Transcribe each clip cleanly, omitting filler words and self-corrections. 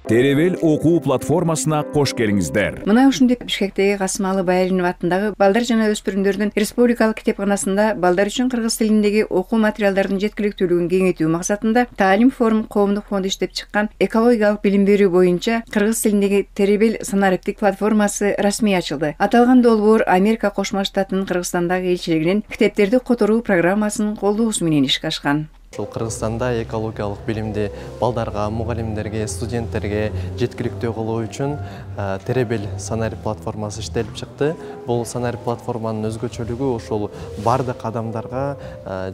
Теребел окуу платформасына кош келиңиздер. Мына ушунтип Бишкектеги Касымалы Байалинов атындагы балдар жана өспүрүмдөрдүн республикалык китепканасында балдар үчүн кыргыз тилиндеги окуу материалдардын жеткиликтүүлүгүн кеңейтүү максатында Таалим форум коомдук фонду иштеп чыккан экологиялык билим берүү боюнча кыргыз тилиндеги Теребел санариптик платформасы расмий ачылды. Аталган долбоор Америка Кошмо Штатынын Кыргызстандагы элчилигинин китептерди которуу программасынын колдоосу менен ишке ашкан. Ошол Кыргызстанда экологиялык билимди балдарга, мугалимдерге, студенттерге жеткиликтүү кылуу үчүн Теребел санарип платформасы иштелип чыкты. Бул санарип платформанын өзгөчөлүгү ошол бардык адамдарга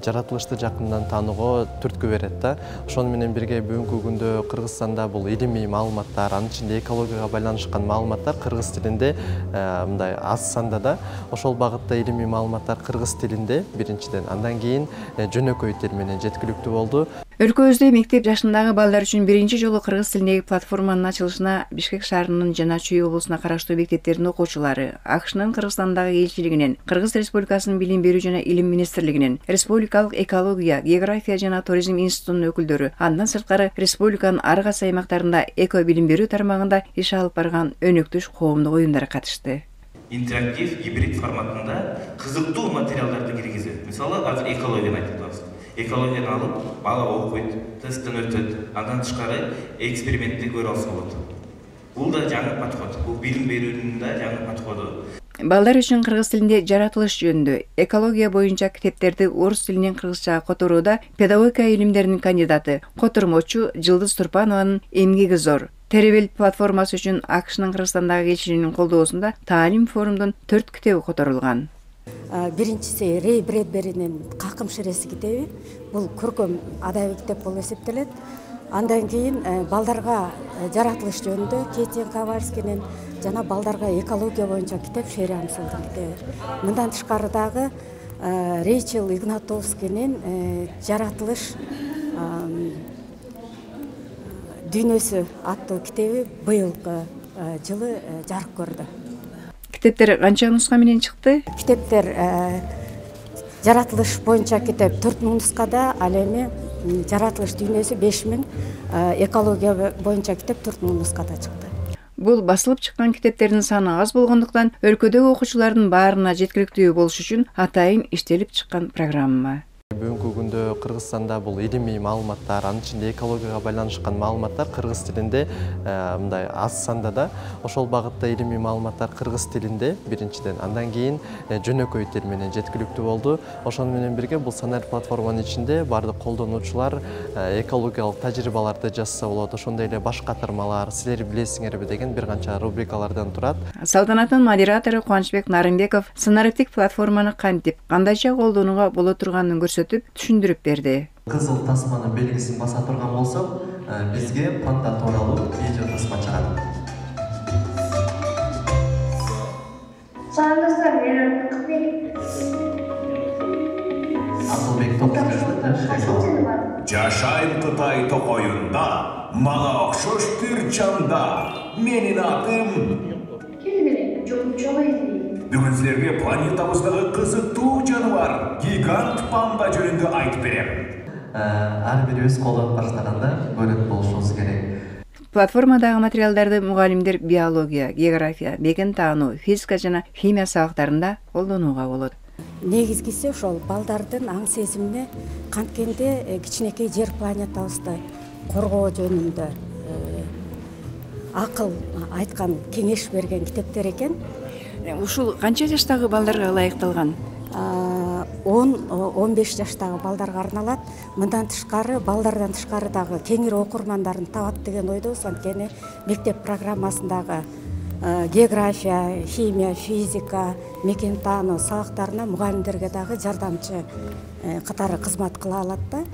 жаратылышты жакындан таанууга түрткү берет да. Ошону менен бирге бүгүнкү күндө Кыргызстанда бул илимий маалыматтар, анын ичинде экологияга байланышкан маалыматтар кыргыз тилинде мындай аз санда да. Ошол багытта илимий маалыматтар кыргыз тилинде биринчиден, андан кийин жөнөкөй тил менен жеткиликтүү болду. Өлкөбүздө мектеп жашындагы балдар үчүн биринчи жолу кыргыз тилиндеги платформанын ачылышына Бишкек шаарынын жана Чүй облусуна караштуу мектептердин окуучулары, АКШнын Кыргызстандагы элчилигинин, Кыргыз Республикасынын Билим берүү жана Илим министрлигинин, Республикалык экология, география жана туризм институтунун өкүлдөрү, андан сырткары республиканын ар кайсы аймактарында эко билим берүү тармагында иш алып барган өнөктөш коомдук уюмдар катышты. Интерактив гибрид форматында кызыктуу материалдарды киргизет. Мисалы, азыр экологияны айтып атабыз. Экологияны алып, бала окуйт, тесттен өтөт, андан тышкары экспериментти көрө алса болот. Бул да жаңы подход, бул билим берүүнүн да жаңы подходу. Балдар үчүн кыргыз тилинде жаратылыш жөнүндө экология боюнча китептерди орус тилинен кыргызчага которууда педагогика илимдеринин кандидаты, котормочу Жылдыз Турпанованын эмгеги зор. Теребел платформасы үчүн АКШнын Кыргызстандагы элчилигинин колдоосунда Таалим форумдун 4 китеби которулган. Биринчиси Рей Брэдберинин Какым ширеси китеби. Бул көркөм адабий китеп болуп эсептелет. Андан кийин балдарга жаратылыш жөнүндө Кетен Ковальскийнин жана балдарга экология боюнча китеп Шери Амсылдын китеби. Мындан тышкары дагы Рейчел Игнатовскийнин жаратылыш дүйнөсү аттуу китеби быйылкы жылы жарык көрдү. Китептер канча нуска менен чыкты? Китептер жаратылыш боюнча китеп 4000 нускада, ал эми жаратылыш дүйнөсү 5000, экология боюнча китеп 4000 нускада чыкты. Бул басылып чыккан китептердин саны аз болгондуктан өлкөдөгү окуучулардын баарына жеткиликтүү болуш үчүн атайын иштелип чыккан программа. Бүгүнкү күндө Кыргызстанда бул илимий маалыматтар, анын ичинде экологияга байланышкан маалыматтар кыргыз тилинде мындай аз санда да. Ошол багытта илимий маалыматтар кыргыз тилинде биринчиден, андан кийин жөнөкөй тил менен жеткиликтүү болду. Ошону менен бирге бул санарип платформанын ичинде бардык колдонуучулар экологиялык тажрыйбаларды жазса болот. Ошондой эле баш катырмалар, силер билесиңерби деген бир канча рубрикалардан турат. Салтанаттын модератору Кубанычбек Нарымбеков санариптик платформаны кантип, кандайча колдонууга боло турганын көрсөтүп, түшүндүрүп берди. Кызыл тасманын белгисин баса турган болсок, бизге планктон тууралуу видео тасма чыгат. Саламатсыздар, мен Акылбек. Акылбек Токуз. Жашайм Кытай токоюнда, мага окшош бир жанда. Менин атым Келбелек, жок эди. Бүгүн силерге планетабыздагы кызыктуу жаныбар, гигант панда жөнүндө айтып берем. Ар бири өз колдонуп баштаганда бөлөк болушубуз керек. Платформадагы материалдарды мугалимдер биология, география, мекен таануу, физика жана химия сабактарында колдонууга болот. Негизгиси ошол балдардын аң сезимине канткенде кичинекей жер планетабызды коргоо жөнүндө акыл айткан, кеңеш берген китептер экен. Ушул канча жаштагы балдарга ылайыкталган? 10-15 жаштагы балдарга арналат. Мындан тышкары, балдардан тышкары дагы кеңири окурмандарын табат деген ойдобуз. Анткени мектеп программасындагы география, химия, физика, мекен таануу сабактарына мугалимдерге дагы жардамчы катары кызмат кыла алат да.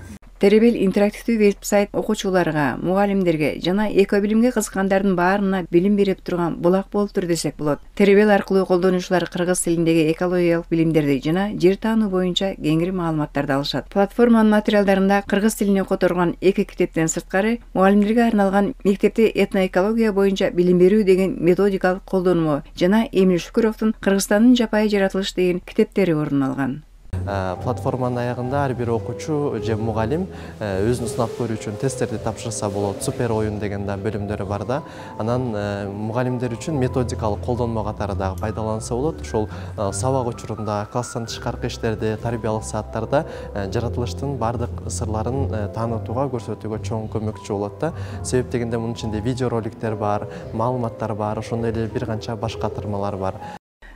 Теребел интерактивдүү веб-сайт окуучуларга, мугалимдерге жана экобилимге кызыккандардын баарына билим берип турган булак болуптур десек болот. Теребел аркылуу колдонуучулар кыргыз тилиндеги экологиялык билимдерди жана жер таануу боюнча кеңири маалыматтарды алышат. Платформанын материалдарында кыргыз тилине которгон 2 китептен сырткары мугалимдерге арналган мектепте этноэкология боюнча билим берүү деген методикалык колдонмо жана Эмил Шүкүрөвдүн Кыргызстандын жапайы жаратылыш деген китептери орун алган. платформанын аягында ар бир окуучу же мугалим өзүн сынап көрүү үчүн тесттерди тапшырса болот. Супер оюн деген да бөлүмдөрү бар да. Анан мугалимдер үчүн методикалык колдонмо катары дагы пайдаланса болот. Ошол сабак учурунда, класстан тышкаркы иштерде, тарбиялык сааттарда жаратылыштын бардык сырларын таанытууга, көрсөтүүгө чоң көмөкчү болот да. Себеп дегенде мунун ичинде видеороликтер бар, маалыматтар бар, ошондой эле бир канча башка тырмалар бар.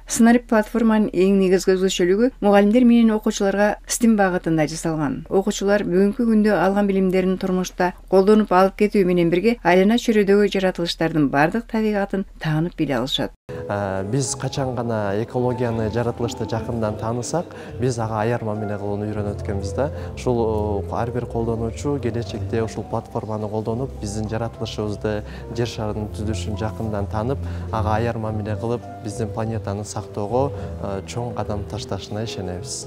Сценарий платформанын эң негизги өзгөчөлүгү мугалимдер менен окуучуларга STEM багытында жасалган. Окуучулар бүгүнкү күндө алган билимдерин турмушта колдонуп алып кетүү менен бирге айлана чөйрөдөгү жаратылыштардын бардык табигатын таанып биле алышат. Биз качан гана экологияны, жаратылышты жакындан таанысак, биз ага аярма эмне кылууну үйрөнөт экенбиз да. Ушул ар бир колдонуучу келечекте ушул платформаны колдонуп, биздин жаратылышыбызды, жер шарынын түзүлүшүн жакындан таанып, ага аярма эмне кылып, биздин планетаны сактоого чоң кадам ташташына ишенебиз.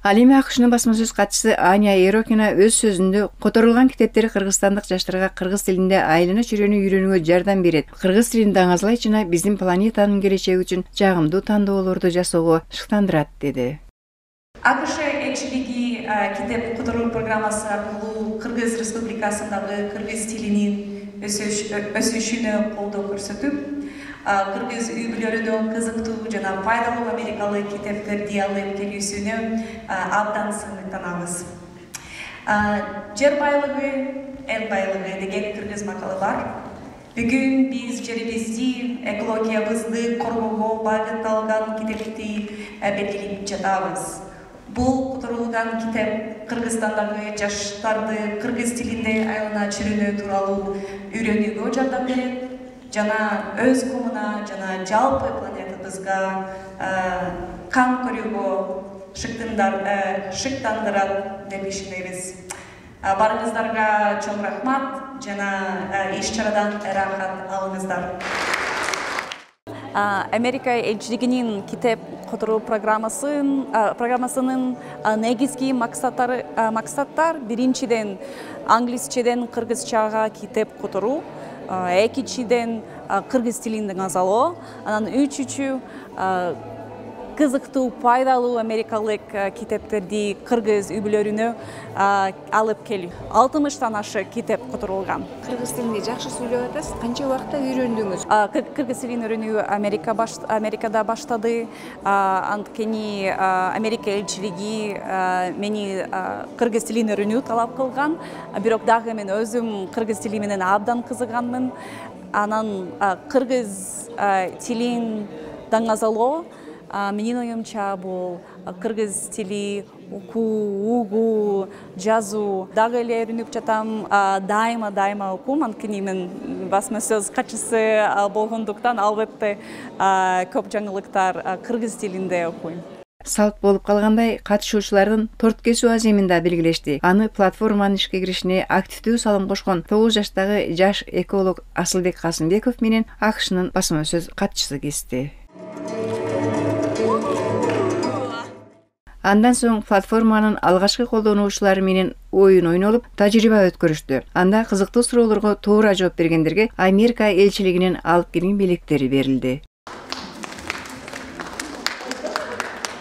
Ал эми АКШнын басма сөз катчысы Аня Ерокина өз сөзүндө которулган китептер кыргызстандык жаштарга кыргыз тилинде айлана чөйрөнү үйрөнүүгө жардам берет. Кыргыз тилин даңазалай жана биздин планетанын келечеги үчүн жагымдуу тандоолорду жасоого шыктандырат деди. АКШ элчилиги китеп которуу программасы аркылуу Кыргыз Республикасындагы кыргыз тилинин өсүшүнө колдоо көрсөтүп, кыргыз үй-бүлөлөрүнө кызыктуу жана пайдалуу америкалык китептерди алып келүүсүнө абдан сыймыктанабыз. Жер байлыгы, эл байлыгы деген кыргыз макалы бар. Бүгүн биз жерибизди, экологиябызды коргоого багытталган китепти белгилеп жатабыз. Бул которулган китеп Кыргызстандагы жаштарды кыргыз тилинде айлана чөйрөнү тууралуу үйрөнүүгө жардам берет жана өз комуна жана жалпы планетабызга кам көрүүгө шыктандырат деп ишенебиз. Барыңыздарга чоң рахмат жана иш-чарадан ырахат алыңыздар. Америка элчилигинин китеп которуу программасынын негизги максаттар биринчиден англисчеден кыргызчага китеп которуу, экинчиден кыргыз тилин даңазалоо, анан үчүнчү кызыктуу пайдалуу америкалык китептерди кыргыз үй-бүлөлөрүнө алып келүү. 60тан ашы китеп которулган. Кыргыз тилинде жакшы сүйлөп атасыз. Канча убакытта үйрөндүңүз? Кыргыз тилин үйрөнүү Америкада баштады. Анткени Америка элчилиги мени кыргыз тилин үйрөнүү талап кылган. Бирок дагы мен өзүм кыргыз тили менен абдан кызыганмын. Анан кыргыз тилин даңазалоо менин оюмча бул кыргыз тили окуу, угуу, жазуу дагы эле үйрөнүп жатам. Дайыма окуум, анткени мен басма сөз катчысы болгондуктан албетте көп жаңылыктар кыргыз тилинде окуйм. Салт болуп калгандай катышуучулардын торт кесүү аземин да белгилешти. Аны платформанын ишке киришине активдүү салым кошкон 9 жаштагы жаш эколог Асылбек Касымбеков менен АКШнын басма сөз катчысы кести. Андан соң платформанын алгачкы колдонуучулары менен оюн ойнолуп, тажрыйба өткөрүштү. Анда кызыктуу суроолорго туура жооп бергендерге Америка элчилигинин алып келген белектери берилди.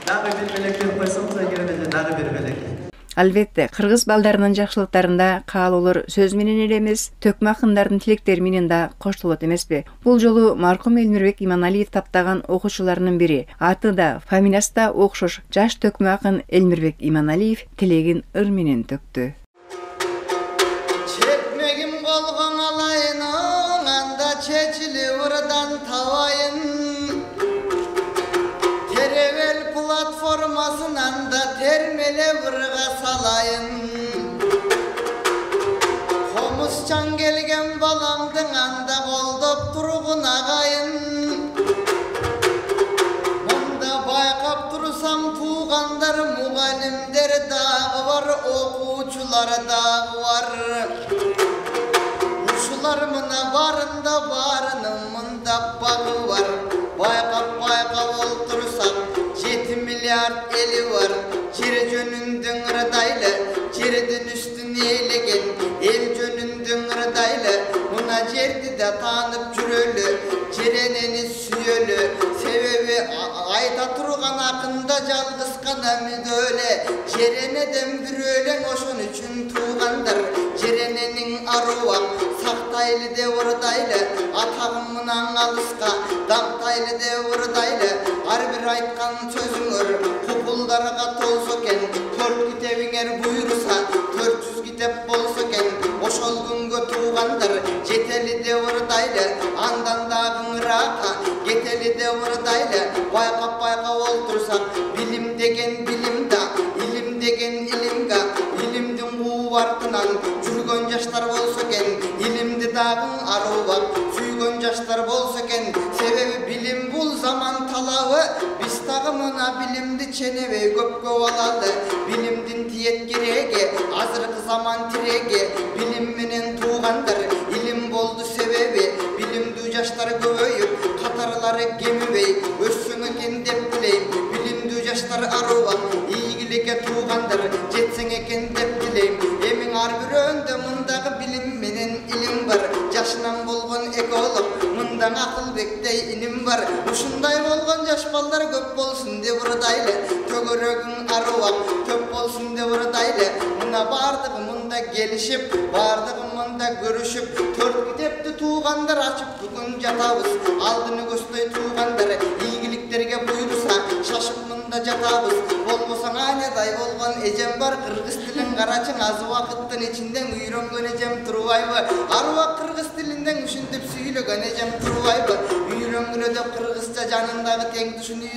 Дагы бир белекти койсоңуз, эгер эле дагы бир белек. Албетте, кыргыз балдарынын жакшылыктарында каалоолор сөз менен эле эмес, төкмө акындардын тилектери менен да коштолот эмеспи? Бул жолу маркум Элмирбек Иманалиев таптаган окуучуларынын бири, аты да, фамилиясы да окшош жаш төкмө акын Элмирбек Иманалиев тилегин ыр менен төктү. Çekmegim kolgan alayının, anda çeçili vırdan tavayın. Terevel platformasından da termele vırga salayın. Komuşcan gelgen balamdın anda koldop turgun ağayın. Onda baykap dursam tuğandar mugalimder dağı var, okuçular dağı var. Uşular mına barında barınımında bağı var. Baykap oltursak 7 milyar eli var. Cer jönündün ırdaylı, cerden üstün eylegen. El jönündün ırdaylı, buna cerdi de tanıp jürölü. Cereneni süyölü, sebebi айта турган акында жалгыз гана мүдөле жеренеден бир өлең ошон үчүн туугандар жерененин аруак сактайлы деп ырдайлы атагым мынан алыска дамтайлы деп ырдайлы ар бир айткан сөзүңөр купулдарга толсо экен 4 китебиңер буйруса 400 китеп болсо экен ошол күнгө туугандар жетели деп ырдайлы андан дагы ыраака кетели деп ырдайлы байкап олтурсак билим деген билимда илим деген илимга илимдин куу артынан жүргөн жаштар болсо экен илимди дагы аруубак сүйгөн жаштар болсо экен себеби билим бул заман талабы биз дагы мына билимди ченебей көпкө алалы билимдин тиет кереги азыркы заман тиреги билим менен туугандар илим болду себеби билимдүү жаштар көбөйүп катарлары кемибей өссүң экен деп тилейм билимдүү жаштар аруубак ийгиликке туугандар жетсең экен деп тилейм эмиң ар бирөөндө мындагы билим менен илим бар жашынан болгон эколог мындан акылбектей иним бар ушундай болгон жаш балдар көп болсун деп ырдайлы төгөрөгүң аруубак көп болсун деп ырдайлы мына бардыгы мында келишип бардыгы мында көрүшүп 4 китепти туугандар ачып бүгүн жатабыз алдыны көздөй туугандар ийгиликтерге буйруса шашып мында жатабыз болбосо анядай болгон эжем бар кыргыз тилин карачың аз убакыттын ичинде үйрөнгөн эжем турбайбы аруак кыргыз тилинден ушинтип сүйлөгөн эжем турбайбы үйрөнгөнөдө кыргызча жанындагы тең түшүнү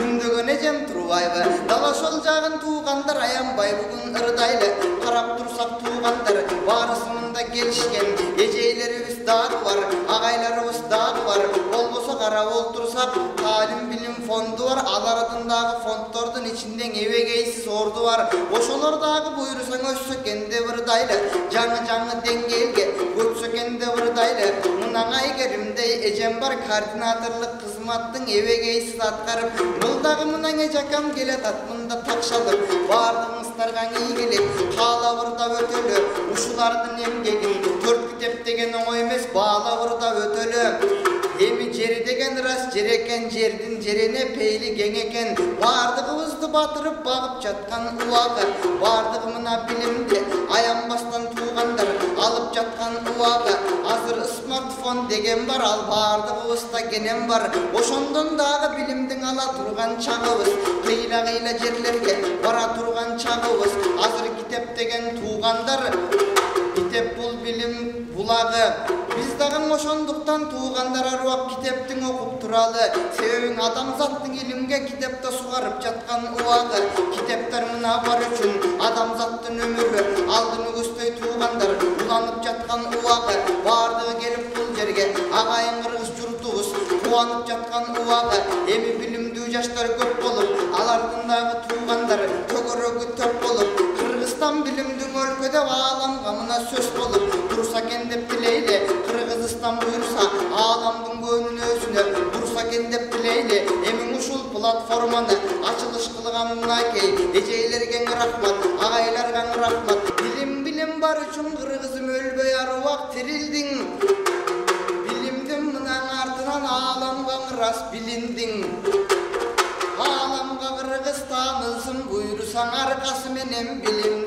үндөгөн эжем турбайбы дал ошол жагын туугандар аянбай бүгүн ырдайлы карап турсак туугандар баарысы мында келишкен эжейлерибиз дагы бар агайларыбыз дагы бар болбосо карап олтурсак таалим билим фонду бар алардын дагы фонддордун ичинде эбегейсиз орду бар ошолор дагы буйрусаң өссө экен деп ырдайлы жаңы деңгээлге өтсө экен деп ырдайлы мына айгеримдей эжем бар координаторлук кызматтын эбегейсиз аткарып бул дагы мына эжакам келатат мында такшалып баардыгыңыздарга ийгилик каалап ырдап өтөлү ушулардын эмгегин 4 китеп деген оңой эмес баалап ырдап өтөлү эми жери деген рас жер экен жердин жерене пейли кең экен баардыгыбызды батырып багып жаткан убагы баардыгы мына билимди аянбастан туугандар алып жаткан убагы азыр смартфон деген бар ал баардыгыбызда кенен бар ошондон дагы билимдин ала турган чагыбыз кыйла жерлерге бара турган чагыбыз азыр китеп деген туугандар китеп бул билим булагы биз дагы ошондуктан туугандар аруак китептин окуп туралы себеби адамзаттын илимге китепте сугарып жаткан убагы китептер мына бар үчүн адамзаттын өмүрү алдыны көздөй туугандар уланып жаткан убагы баардыгы келип бул жерге агайын кыргыз журтубуз кубанып жаткан убагы эми билимдүү жаштар көп болуп алардын дагы туугандар төгөрөгү төп болуп Кыргызстан билимдүү өлкө деп ааламга мына сөз болуп турса экен деп тилейли Кыргызстан буйруса ааламдын көңүлүн өзүнө бурса экен деп тилейли эми ушул платформаны ачылыш кылган мынакей эжейлерге рахмат агайларга рахмат билим бар үчүн кыргызым өлбөй аруак тирилдиң билимдин мына артынан ааламга рас билиндиң ааламга кыргыз таанылсын буйрусаң аркасы менен билимдин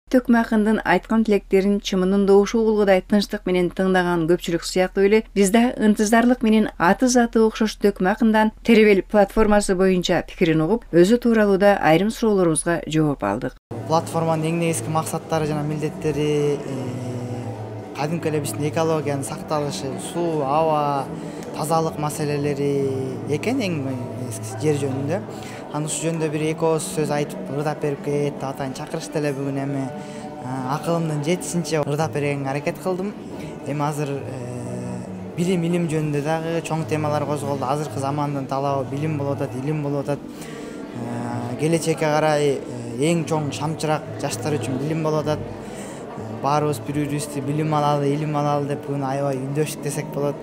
Төкмө акындын айткан тилектерин чымынын добушу улгудай тынчтык менен тыңдаган көпчүлүк сыяктуу эле биз да ынтызарлык менен аты заты окшош Төкмө акындан Теребел платформасы боюнча пикирин угуп, өзү тууралууда айрым суроолорубузга жооп алдык. Платформанын эң негизги максаттары жана милдеттери кадимки эле биздин экологиянын сакталышы, суу, аба, тазалык маселелери экен эң негизгиси жер жөнүндө. Ушул жөнүндө бир экөөбүз сөз айтып ырдап берип кетти, атайын чакырышты эле бүгүн эми акылымдын жетишинче ырдап бергенге аракет кылдым. Эми азыр билим жөнүндө дагы чоң темалар козголду. Азыркы замандын талабы билим болуп атат, илим болуп атат. Келечекке карай эң чоң шамчырак жаштар үчүн билим болуп атат. Баарыбыз бири-бирибизди билим алалы, илим алалы деп бүгүн аябай үндөштүк десек болот.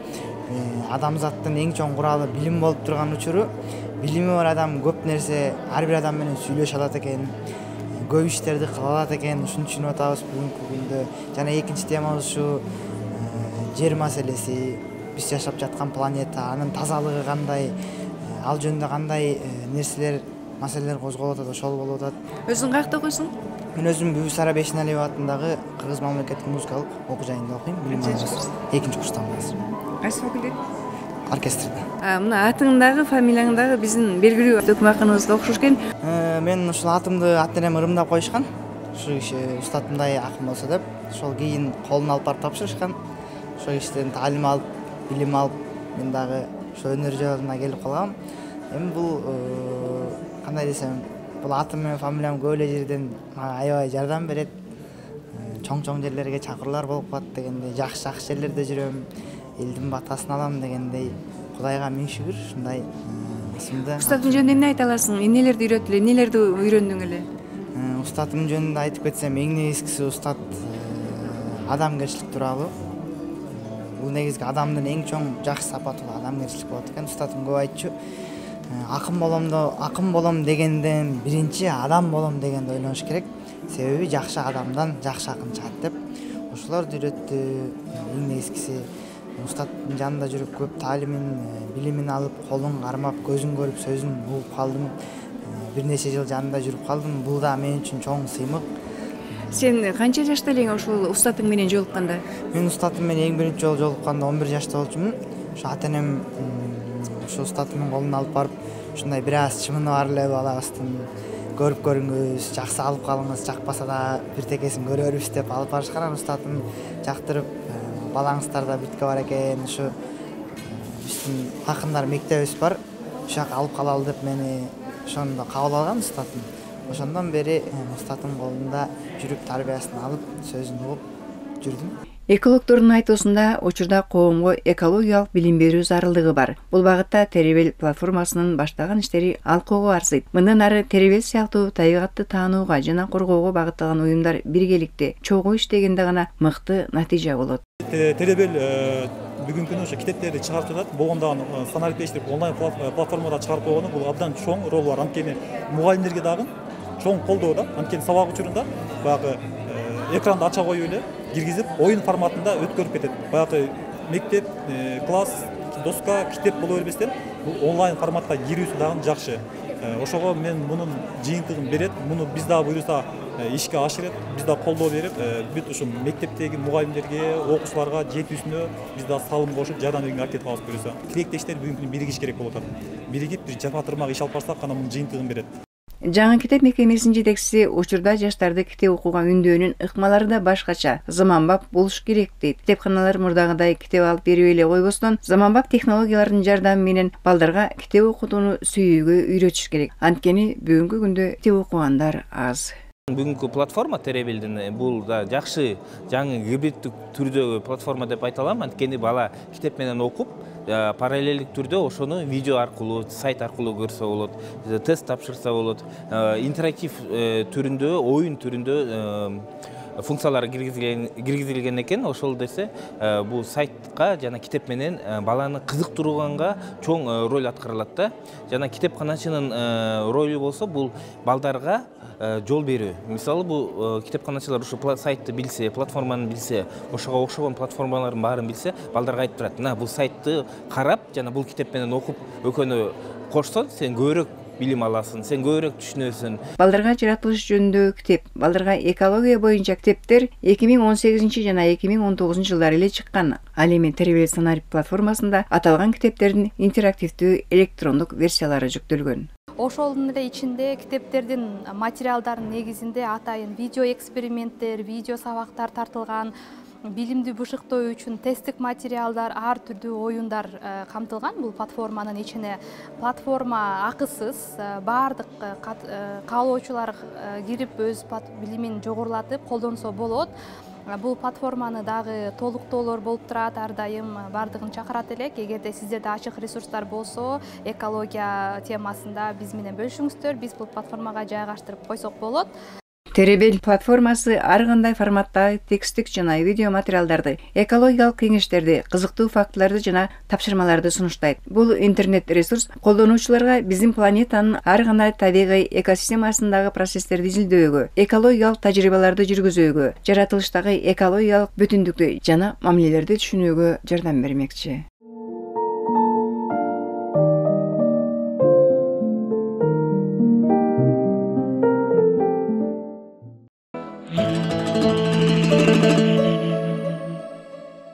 Адамзаттын эң чоң куралы билим болуп турган учуру билими бар адам көп нерсе ар бир адам менен сүйлөшө алат экен, көп иштерди кыла алат экен, ушуну түшүнүп атабыз бүгүнкү күндө. Жана экинчи темабыз ушу жер маселеси. биз жашап жаткан планета, анын тазалыгы кандай, ал жөнүндө кандай нерселер, маселелер козголуп атат, ошол болуп атат. Өзүң каякта окуйсуң? Мен өзүм Бүбүсара Бешеналиев атындагы Кыргыз мамлекеттик музыкалык окуу жайында окуйм. Экинчи курстамын азыр. Кайсы факультет? Оркестрде. Мына атыңдагы, фамилияңдагы биздин белгилүү өкмакыныбызга окшош экен. Мен ушул атымды ата-энем ырымдап коюшкан. Ушул киши устатымдай акын болсо деп, ошол кийин колуна алып барып тапшырышкан. Ошол кишиден таалим алып, билим алып, мен дагы ошо өнөр жолуна келип калгам. Эми бул кандай десем, бул атым менен фамилиям көп эле жерден мага аябай жардам берет. Чоң жерлерге чакыруулар болуп калат дегендей, жакшы жерлерде жүрөм, элдин батасын алам дегендей. Кудайга миң шүгүр, ушундай ысымды. Устатың жөнүндө эмне айта аласың? Эмнелерди үйрөттү эле, эмнелерди үйрөндүң эле? Устатым жөнүндө айтып кетсем, эң негизгиси устат адамгерчилик тууралуу. Бул негизги адамдын эң чоң жакшы сапаты адамгерчилик болот экен. Устатым көп айтчу. Акын болом дегенден биринчи адам болом дегенди ойлоnuш керек. Себеби жакшы адамдан жакшы акын чыгат деп. Ошолорду үйрөттү. Эң негизгиси устаттын жанында жүрүп көп таалимин, билимин алып, колун кармап, көзүн көрүп, сөзүн угуп калдым. Бир нече жыл жанында жүрүп калдым. Бул да мен үчүн чоң сыймык. Сен канча жашта элең ошол устатың менен жолукканда? Мен устатым менен эң биринчи жолу жолукканда 11 жашта болчумун. Ошо ата-энем ошо устатымдын колун алып барып, ушундай бир аз чымыны бар эле балабыздын көрүп көрүңүз, жаксы алып калыңыз, жакпаса да бир текесин көрөрбүз деп алып барышкан. Устатым жактырып, балаңыздар да бүткө бар экен, ушу биздин акындар мектебибиз бар, ушул жака алып калалы деп мени ошондо кабыл алган устатым. Ошондон бери устатым колунда жүрүп, тарбиясын алып, сөзүн угуп жүрдүм. Экологдордун айтуусунда учурда коомго экологиялык билим берүү зарылдыгы бар. Бул багытта Теребел платформасынын баштаган иштери алкоого арзыйт. Мындан ары Теребел сыяктуу табигатты таанууга жана коргоого багытталган уюмдар биргеликте чогуу иштегенде гана мыкты натыйжа болот. Теребел бүгүнкү күнү ошо китептерди чыгарып жатат. Болгондо санарип иштеп онлайн платформада чыгарып койгону бул абдан чоң ролу бар. Анткени мугалимдерге дагы чоң колдоо да. Анткени сабак учурунда баягы экранды ача коюп эле киргизип, оюн форматында өткөрүп кетет. Баягы мектеп, класс, доска, китеп боло бербестен бул онлайн форматка кирүүсү дагы жакшы. Ошого мен мунун жыйынтыгын берет. Муну биз дагы буюрса ишке ашырып, биз дагы колдоо берип, бүт ушу мектептеги мугалимдерге, окуучуларга жетүүсүнө биз дагы салым кошуп, жардам берүүгө аракет кылабыз буюрса. Тилектештер бүгүнкү күнү биригиш керек болуп атат. Биригип, бир жапа-тырмак иш алып барсак гана мунун жыйынтыгын берет. Жаңы китеп мекемесинин жетекчиси учурда жаштарды китеп окууга үндөөнүн ыкмалары да башкача, заманбап болуш керек дейт. Китепканалар мурдагыдай китеп алып берип эле койбостон, заманбап технологиялардын жардамы менен балдарга китеп окууну сүйүүгө үйрөтүш керек. Анткени бүгүнкү күндө китеп окугандар аз. Бүгүнкү платформа Теребелдин бул да жакшы жаңы гибриддик түрдөгү платформа деп айта алам. Анткени бала китеп менен окуп, параллелдик түрдө ошону видео аркылуу, сайт аркылуу көрсө болот, тест тапшырса болот, интерактив түрүндө, оюн түрүндө функциялар киргизилген экен. Ошол десе бул сайтка жана китеп менен баланы кызыктырганга чоң роль аткарылат да. Жана китепканачынын ролу болсо бул балдарга жол берүү. Мисалы бул китепканачылар ушу сайтты билсе, платформаны билсе, ошого окшогон платформалардын баарын билсе, балдарга айтып турат. Мына бул сайтты карап, жана бул китеп менен окуп өкөнү кошсоң, сен көбүрөөк билим аласың, сен көбүрөөк түшүнөсүң. Балдарга жаратылыш жөнүндөгү китеп, балдарга экология боюнча китептер 2018 жана 2019 жылдары эле чыккан. Ал эми Теребел санарип платформасында аталган китептердин интерактивдүү электрондук версиялары жүктөлгөн. Ошолдун эле ичинде китептердин материалдарынын негизинде атайын видео эксперименттер, видео сабактар тартылган, билимди бышыктоо үчүн тесттик материалдар, ар түрдүү оюндар камтылган бул платформанын ичине. Платформа акысыз, баардык каалоочулар кирип өз билимин жогорулатып колдонсо болот. Бул платформаны дагы толуктоолор болуп турат, ар дайым бардыгын чакырат элек. Эгерде сиздерде ачык ресурстар болсо, экология темасында биз менен бөлүшүңүздөр, биз бул платформага жайгаштырып койсок болот. Теребел платформасы ар кандай форматтагы текстик жана видео материалдарды, экологиялык кеңештерди, кызыктуу фактыларды жана тапшырмаларды сунуштайт. Бул интернет ресурс колдонуучуларга биздин планетанын ар кандай табигый экосистемасындагы процесстерди изилдөөгө, экологиялык тажрыйбаларды жүргүзүүгө, жаратылыштагы экологиялык бүтүндүктү жана мамилелерди түшүнүүгө жардам бермекчи.